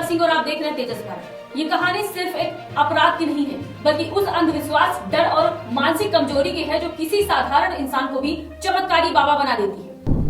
सिंह और आप देख रहे हैं तेजस भारत। ये कहानी सिर्फ एक अपराध की नहीं है, बल्कि उस अंधविश्वास, डर और मानसिक कमजोरी की है जो किसी साधारण इंसान को भी चमत्कारी बाबा बना देती है।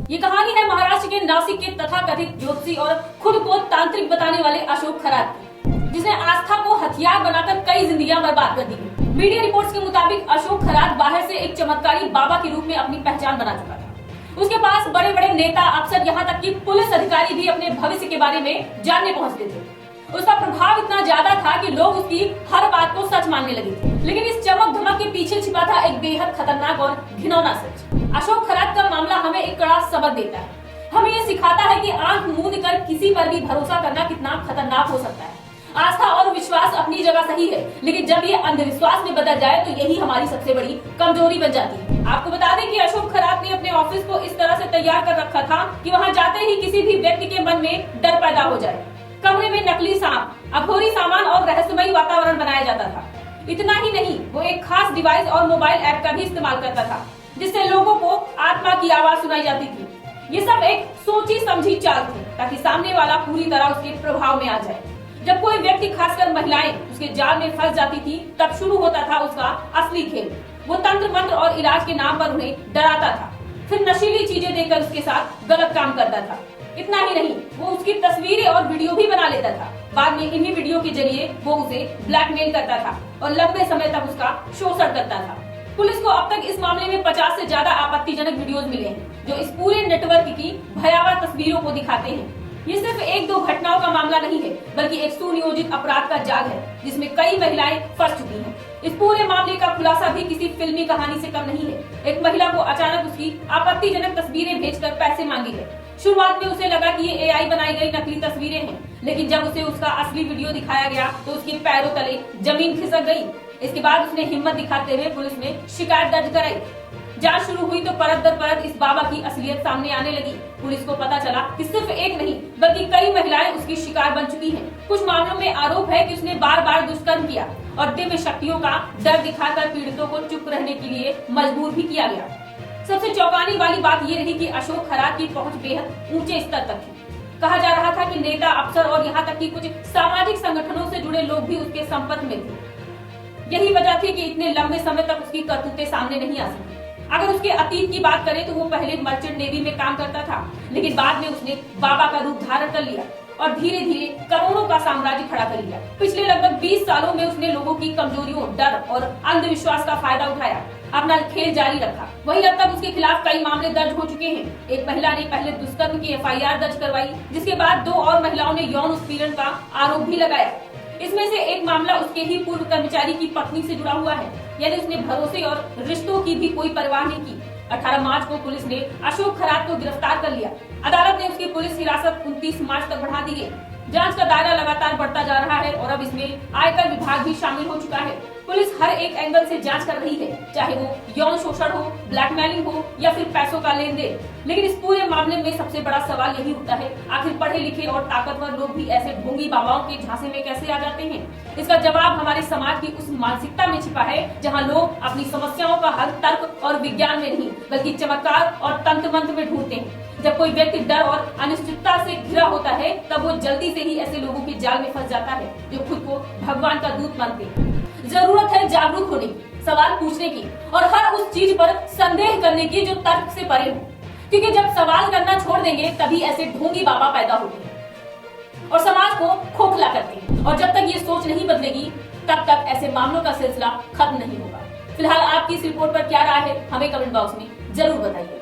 ये कहानी है महाराष्ट्र के नासिक के तथाकथित ज्योतिषी और खुद को तांत्रिक बताने वाले अशोक खरात की, जिसने आस्था को हथियार बनाकर कई जिंदगियां बर्बाद कर दी। मीडिया रिपोर्ट्स के मुताबिक अशोक खरात बाहर से एक चमत्कारी बाबा के रूप में अपनी पहचान बना चुका था। उसके पास बड़े बड़े नेता, अफसर, यहाँ तक कि पुलिस अधिकारी भी अपने भविष्य के बारे में जानने पहुँचते थे। उसका प्रभाव इतना ज्यादा था कि लोग उसकी हर बात को सच मानने लगे थे। लेकिन इस चमक धमक के पीछे छिपा था एक बेहद खतरनाक और घिनौना सच। अशोक खरात का मामला हमें एक कड़ा सबक देता है। हमें ये सिखाता है कि आंख मूंद कर किसी पर भी भरोसा करना कितना खतरनाक हो सकता है। आस्था और विश्वास अपनी जगह सही है, लेकिन जब ये अंधविश्वास में बदल जाए तो यही हमारी सबसे बड़ी कमजोरी बन जाती है। आपको बता दें कि अशोक खरात ने अपने ऑफिस को इस तरह से तैयार कर रखा था कि वहां जाते ही किसी भी व्यक्ति के मन में डर पैदा हो जाए। कमरे में नकली सांप, अघोरी सामान और रहस्यमयी वातावरण बनाया जाता था। इतना ही नहीं, वो एक खास डिवाइस और मोबाइल ऐप का भी इस्तेमाल करता था, जिससे लोगों को आत्मा की आवाज सुनाई जाती थी। ये सब एक सोची समझी चाल थी, ताकि सामने वाला पूरी तरह उसके प्रभाव में आ जाए। जब कोई व्यक्ति, खासकर महिलाएं, उसके जाल में फंस जाती थी, तब शुरू होता था उसका असली खेल। वो तंत्र मंत्र और इलाज के नाम पर उन्हें डराता था, फिर नशीली चीजें देकर उसके साथ गलत काम करता था। इतना ही नहीं, वो उसकी तस्वीरें और वीडियो भी बना लेता था। बाद में इन्हीं वीडियो के जरिए वो उसे ब्लैकमेल करता था और लंबे समय तक उसका शोषण करता था। पुलिस को अब तक इस मामले में 50 से ज्यादा आपत्तिजनक वीडियोस मिले हैं, जो इस पूरे नेटवर्क की भयावह तस्वीरों को दिखाते हैं। ये सिर्फ एक दो घटनाओं का मामला नहीं है, बल्कि एक सुनियोजित अपराध का जाल है, जिसमें कई महिलाएं फंस चुकी हैं। इस पूरे मामले का खुलासा भी किसी फिल्मी कहानी से कम नहीं है। एक महिला को अचानक उसकी आपत्तिजनक तस्वीरें भेजकर पैसे मांगे गए। शुरुआत में उसे लगा कि ये AI बनाई गई नकली तस्वीरें हैं, लेकिन जब उसे उसका असली वीडियो दिखाया गया तो उसके पैरों तले जमीन खिसक गई। इसके बाद उसने हिम्मत दिखाते हुए पुलिस में शिकायत दर्ज कराई। जांच शुरू हुई तो परत दर परत इस बाबा की असलियत सामने आने लगी। पुलिस को पता चला कि सिर्फ एक नहीं, बल्कि कई महिलाएं उसकी शिकार बन चुकी हैं। कुछ मामलों में आरोप है कि उसने बार बार दुष्कर्म किया और दिव्य शक्तियों का डर दिखाकर पीड़ितों को चुप रहने के लिए मजबूर भी किया गया। सबसे चौंकाने वाली बात ये रही कि अशोक खरात की पहुंच बेहद ऊंचे स्तर तक थी। कहा जा रहा था कि नेता, अफसर और यहाँ तक कि कुछ सामाजिक संगठनों से जुड़े लोग भी उसके संपर्क में थे। यही वजह थी कि इतने लंबे समय तक उसकी करतूतें सामने नहीं आ सकी। अगर उसके अतीत की बात करें तो वो पहले मर्चेंट नेवी में काम करता था, लेकिन बाद में उसने बाबा का रूप धारण कर लिया और धीरे धीरे करोड़ों का साम्राज्य खड़ा कर लिया। पिछले लगभग 20 सालों में उसने लोगों की कमजोरियों, डर और अंधविश्वास का फायदा उठाया, अपना खेल जारी रखा। वहीं अब तक उसके खिलाफ कई मामले दर्ज हो चुके हैं। एक महिला ने पहले दुष्कर्म की FIR दर्ज करवाई, जिसके बाद 2 और महिलाओं ने यौन उत्पीड़न का आरोप भी लगाया। इसमें से एक मामला उसके ही पूर्व कर्मचारी की पत्नी से जुड़ा हुआ है, यानी उसने भरोसे और रिश्तों की भी कोई परवाह नहीं की। 18 मार्च को पुलिस ने अशोक खरात को गिरफ्तार कर लिया। अदालत ने उसकी पुलिस हिरासत 29 मार्च तक बढ़ा दी गई। जांच का दायरा लगातार बढ़ता जा रहा है और अब इसमें आयकर विभाग भी शामिल हो चुका है। पुलिस हर एक एंगल से जांच कर रही है, चाहे वो यौन शोषण हो, ब्लैकमेलिंग हो या फिर पैसों का लेन देन। लेकिन इस पूरे मामले में सबसे बड़ा सवाल यही उठता है, आखिर पढ़े लिखे और ताकतवर लोग भी ऐसे ढोंगी बाबाओं के झांसे में कैसे आ जाते हैं? इसका जवाब हमारे समाज की उस मानसिकता में छिपा है, जहाँ लोग अपनी समस्याओं का हल तर्क और विज्ञान में नहीं, बल्कि चमत्कार और तंत्र मंत्र में ढूंढते हैं। जब कोई व्यक्ति डर और अनिश्चितता से घिरा होता है, तब वो जल्दी से ही ऐसे लोगों के जाल में फंस जाता है, जो खुद को भगवान का दूत मानते हैं। जरूरत है जागरूक होने की, सवाल पूछने की और हर उस चीज पर संदेह करने की जो तर्क से परे हो, क्योंकि जब सवाल करना छोड़ देंगे तभी ऐसे ढोंगी बाबा पैदा होते हैं और समाज को खोखला करते हैं। और जब तक ये सोच नहीं बदलेगी, तब तक ऐसे मामलों का सिलसिला खत्म नहीं होगा। फिलहाल आपकी इस रिपोर्ट पर क्या राय है, हमें कमेंट बॉक्स में जरूर बताइए।